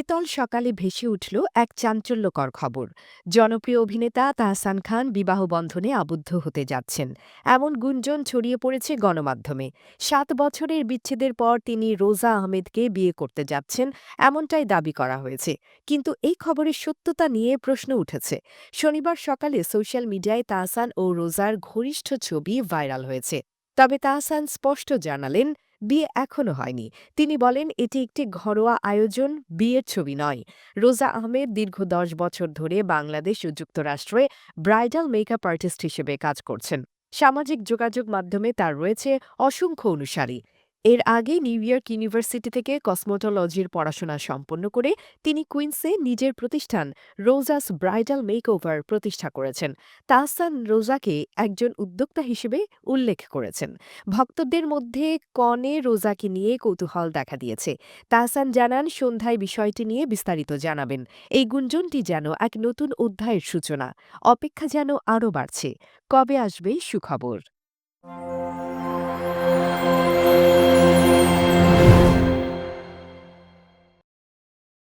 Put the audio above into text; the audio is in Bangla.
শীতল সকালে ভেসে উঠল এক চাঞ্চল্যকর খবর। জনপ্রিয় অভিনেতা তাহসান খান বিবাহ বন্ধনে আবদ্ধ হতে যাচ্ছেন, এমন গুঞ্জন ছড়িয়ে পড়েছে গণমাধ্যমে। ৭ বছরের বিচ্ছেদের পর তিনি রোজা আহমেদকে বিয়ে করতে যাচ্ছেন, এমনটাই দাবি করা হয়েছে। কিন্তু এই খবরের সত্যতা নিয়ে প্রশ্ন উঠেছে। শনিবার সকালে সোশ্যাল মিডিয়ায় তাহসান ও রোজার ঘনিষ্ঠ ছবি ভাইরাল হয়েছে। তবে তাহসান স্পষ্ট জানালেন, বিয়ে এখনো হয়নি। তিনি বলেন, এটি একটি ঘরোয়া আয়োজন, বিয়ের ছবি নয়। রোজা আহমেদ দীর্ঘ ১০ বছর ধরে বাংলাদেশ ও যুক্তরাষ্ট্রে ব্রাইডাল মেকআপ আর্টিস্ট হিসেবে কাজ করছেন। সামাজিক যোগাযোগ মাধ্যমে তার রয়েছে অসংখ্য অনুসারী। এর আগে নিউ ইয়র্ক ইউনিভার্সিটি থেকে কসমোটোলজির পড়াশোনা সম্পন্ন করে তিনি কুইন্সে নিজের প্রতিষ্ঠান রোজাস ব্রাইডাল মেকওভার প্রতিষ্ঠা করেছেন। তাহসান রোজাকে একজন উদ্যোক্তা হিসেবে উল্লেখ করেছেন। ভক্তদের মধ্যে কনে রোজাকে নিয়ে কৌতূহল দেখা দিয়েছে। তাহসান জানান, সন্ধ্যায় বিষয়টি নিয়ে বিস্তারিত জানাবেন। এই গুঞ্জনটি যেন এক নতুন অধ্যায়ের সূচনা। অপেক্ষা যেন আরও বাড়ছে। কবে আসবে সুখবর?